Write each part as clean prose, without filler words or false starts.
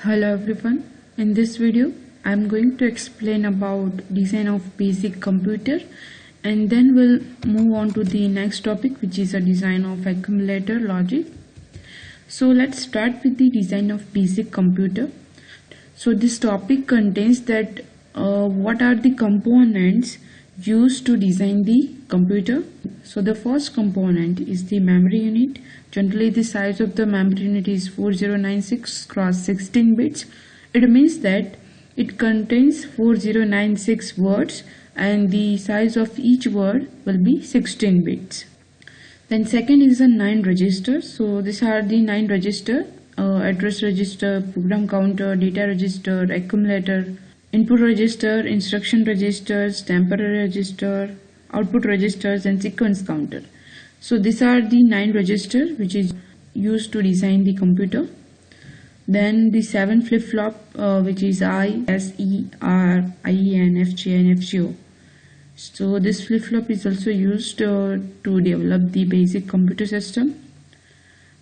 Hello everyone, in this video I am going to explain about design of basic computer and then we'll move on to the next topic, which is a design of accumulator logic. So let's start with the design of basic computer. So this topic contains that what are the components used to design the computer. So the first component is the memory unit. Generally the size of the memory unit is 4096 cross 16 bits. It means that it contains 4096 words and the size of each word will be 16 bits. Then second is a 9 register. So these are the 9 register: address register, program counter, data register, accumulator, input register, instruction registers, temporary register, output registers, and sequence counter. So these are the 9 registers which is used to design the computer. Then the 7 flip-flop, which is I, S, E, R, I, E, N, F, J, and F, G, O. So this flip-flop is also used to develop the basic computer system.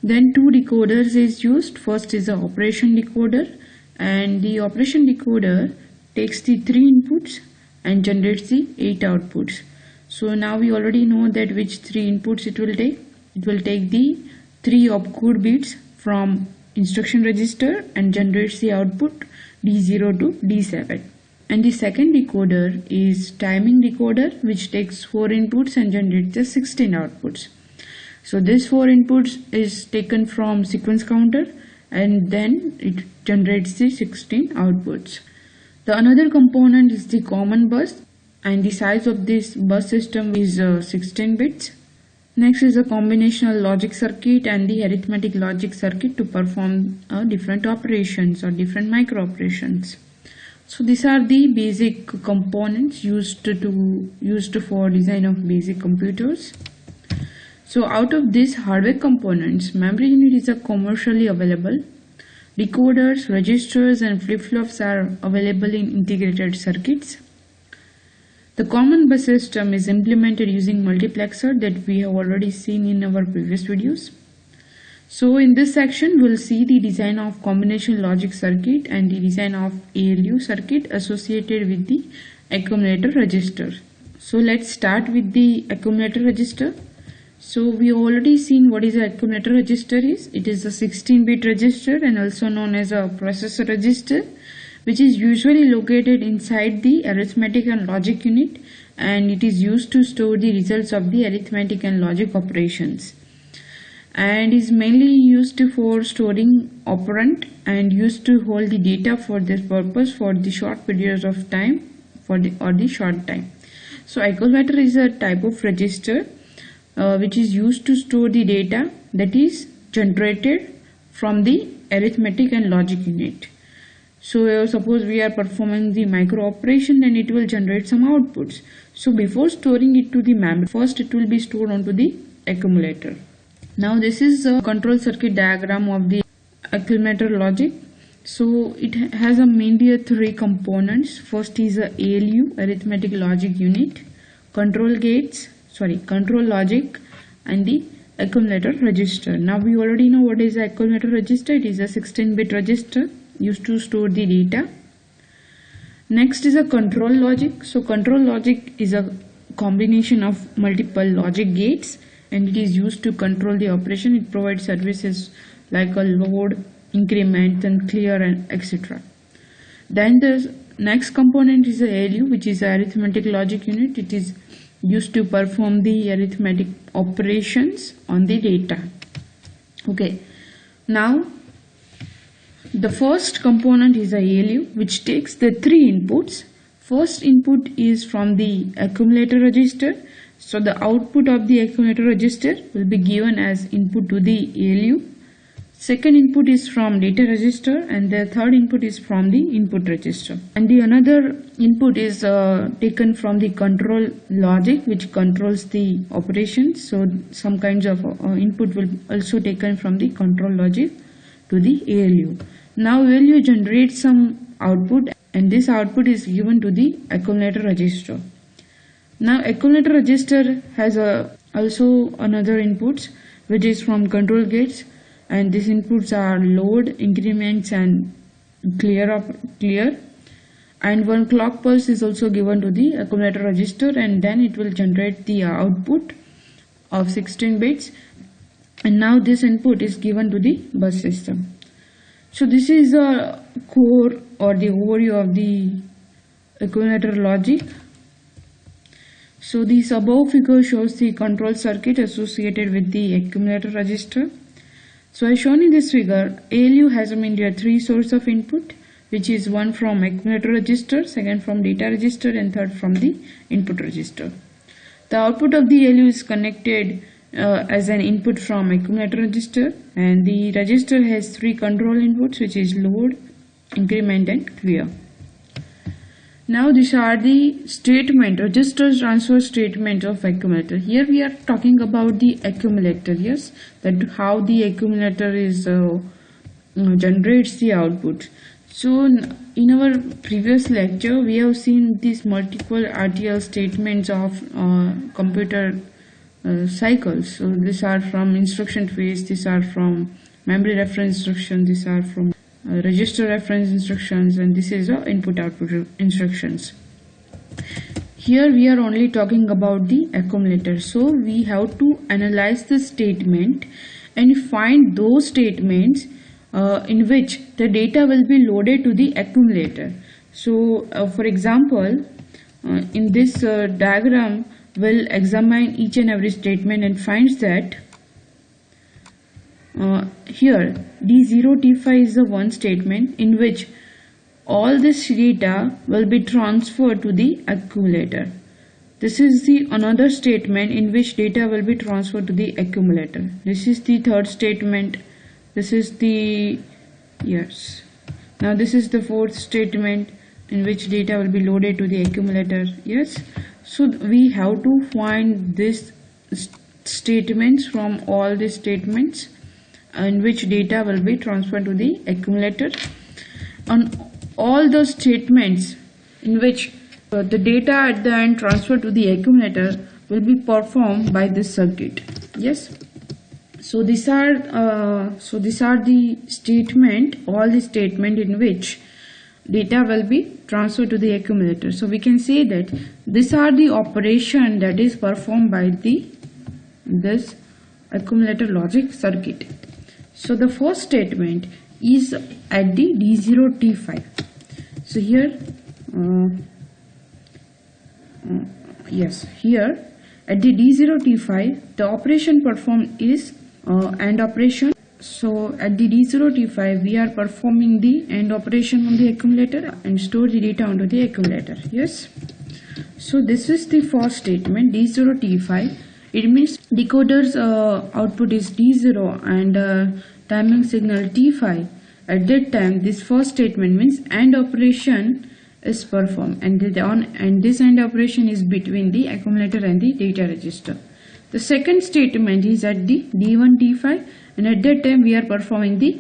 Then 2 decoders is used. First is the operation decoder, and the operation decoder takes the 3 inputs and generates the 8 outputs. So now we already know that which 3 inputs it will take. It will take the 3 opcode bits from instruction register and generates the output D0 to D7. And the second decoder is timing decoder, which takes 4 inputs and generates the 16 outputs. So this 4 inputs is taken from sequence counter and then it generates the 16 outputs. The another component is the common bus, and the size of this bus system is 16 bits. Next is a combinational logic circuit and the arithmetic logic circuit to perform different operations or different micro operations. So these are the basic components used for design of basic computers. So out of these hardware components, memory unit is a commercially available. Decoders, registers, and flip-flops are available in integrated circuits. The common bus system is implemented using multiplexer that we have already seen in our previous videos. So in this section, we'll see the design of combination logic circuit and the design of ALU circuit associated with the accumulator register. So let's start with the accumulator register. So we already seen what is the accumulator register is. It is a 16-bit register and also known as a processor register, which is usually located inside the arithmetic and logic unit, and it is used to store the results of the arithmetic and logic operations, and is mainly used for storing operand and used to hold the data for this purpose for the short periods of time or the short time. So accumulator is a type of register which is used to store the data that is generated from the arithmetic and logic unit. So suppose we are performing the micro operation, then it will generate some outputs. So before storing it to the memory, first it will be stored onto the accumulator. Now this is a control circuit diagram of the accumulator logic. So it has mainly 3 components. First is a ALU, arithmetic logic unit, control logic, and the accumulator register. Now we already know what is the accumulator register. It is a 16-bit register used to store the data. Next is a control logic. So control logic is a combination of multiple logic gates and it is used to control the operation. It provides services like a load, increment, and clear, and etc. Then the next component is the ALU, which is a arithmetic logic unit. It is used to perform the arithmetic operations on the data. Okay, now the first component is the ALU, which takes the 3 inputs. First input is from the accumulator register. So the output of the accumulator register will be given as input to the ALU. Second input is from data register, and the third input is from the input register. And the another input is taken from the control logic, which controls the operations. So some kinds of input will also taken from the control logic to the ALU. Now ALU generates some output, and this output is given to the accumulator register. Now accumulator register has also another inputs, which is from control gates, and these inputs are load, increments, and clear, and one clock pulse is also given to the accumulator register, and then it will generate the output of 16 bits, and now this input is given to the bus system. So this is a core or the overview of the accumulator logic. So this above figure shows the control circuit associated with the accumulator register. So as shown in this figure, ALU has there are three sources of input, which is one from accumulator register, second from data register, and third from the input register. The output of the ALU is connected as an input from accumulator register, and the register has three control inputs, which is load, increment, and clear. Now these are the register transfer statements of accumulator. Here we are talking about the accumulator, yes, that how the accumulator is generates the output. So in our previous lecture we have seen these multiple RTL statements of computer cycles. So these are from instruction phase, these are from memory reference instruction, these are from register reference instructions, and this is input output instructions. Here we are only talking about the accumulator, so we have to analyze the statement and find those statements in which the data will be loaded to the accumulator. So for example, in this diagram we'll examine each and every statement and finds that here D0 T5 is the one statement in which all this data will be transferred to the accumulator. This is the another statement in which data will be transferred to the accumulator. This is the third statement. This is the now this is the fourth statement in which data will be loaded to the accumulator. Yes, so we have to find these statements from all these statements in which data will be transferred to the accumulator. On all those statements in which the data at the end transferred to the accumulator will be performed by this circuit. Yes, so these are the statement, all the statement in which data will be transferred to the accumulator. So we can say that these are the operation that is performed by this accumulator logic circuit. So the first statement is at the D0 T5. So here here at the D0 T5 the operation performed is AND operation. So at the D0 T5 we are performing the AND operation on the accumulator and store the data onto the accumulator. Yes, so this is the first statement, D0 T5. It means decoder's output is D0 and timing signal T5. At that time this first statement means AND operation is performed, and this AND operation is between the accumulator and the data register. The second statement is at the D1 T5, and at that time we are performing the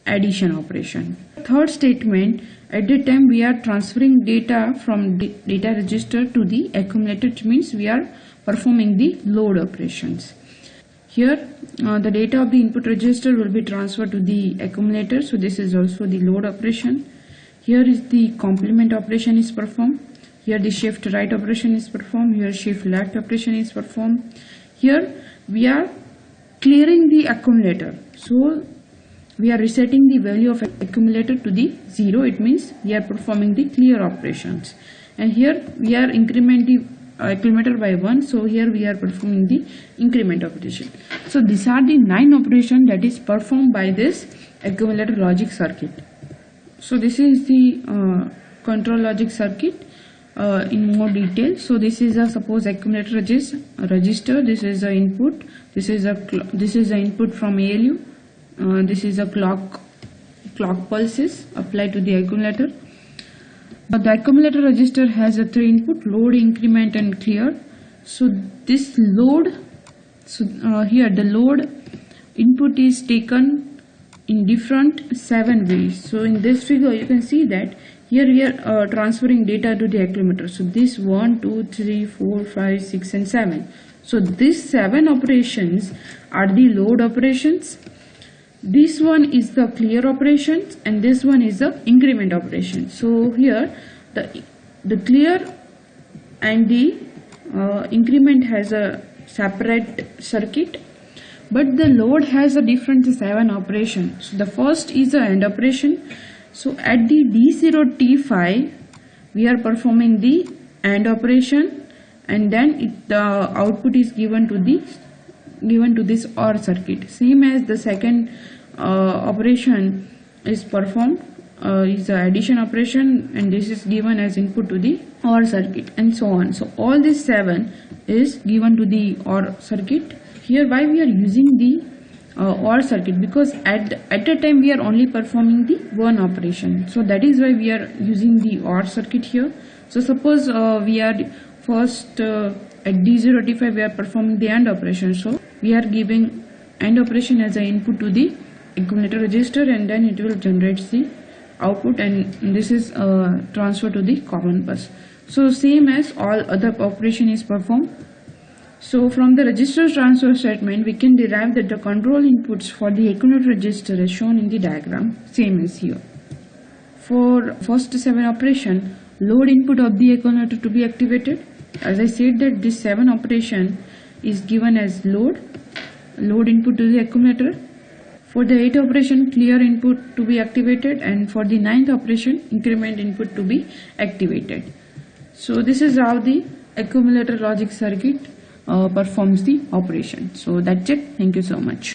addition operation. Third statement, at that time we are transferring data from the data register to the accumulator, which means we are performing the load operations. Here the data of the input register will be transferred to the accumulator, so this is also the load operation. Here is the complement operation is performed. Here the shift right operation is performed. Here shift left operation is performed. Here we are clearing the accumulator, so we are resetting the value of accumulator to the 0. It means we are performing the clear operations. And here we are incrementing accumulator by 1, so here we are performing the increment operation. So these are the 9 operations that is performed by this accumulator logic circuit. So this is the control logic circuit in more detail. So this is a suppose accumulator register. This is the input. This is the input from ALU. This is a clock pulses applied to the accumulator. The accumulator register has a 3 input: load, increment, and clear. So this load, here the load input is taken in different 7 ways. So in this figure you can see that here we are transferring data to the accumulator. So this 1, 2, 3, 4, 5, 6 and 7. So these 7 operations are the load operations. This one is the clear operations and this one is the increment operation. So here the clear and the increment has a separate circuit, but the load has a different 7 operations. So the first is the AND operation. So at the D0 T5 we are performing the AND operation, and then the output is given to this OR circuit. Same as the second operation is performed, is the addition operation, and this is given as input to the OR circuit, and so on. So all this 7 is given to the OR circuit. Here why we are using the OR circuit, because at a time we are only performing the one operation, so that is why we are using the OR circuit here. So suppose we are first at D0 T5 we are performing the AND operation, so we are giving AND operation as an input to the accumulator register, and then it will generate the output, and this is transferred to the common bus. So same as all other operation is performed. So from the register transfer statement we can derive that the control inputs for the accumulator register is shown in the diagram, same as here. For first 7 operation, load input of the accumulator to be activated. As I said that this 7 operation is given as load input to the accumulator. For the 8 operation, clear input to be activated, and for the 9th operation, increment input to be activated. So this is how the accumulator logic circuit performs the operation. So that's it. Thank you so much.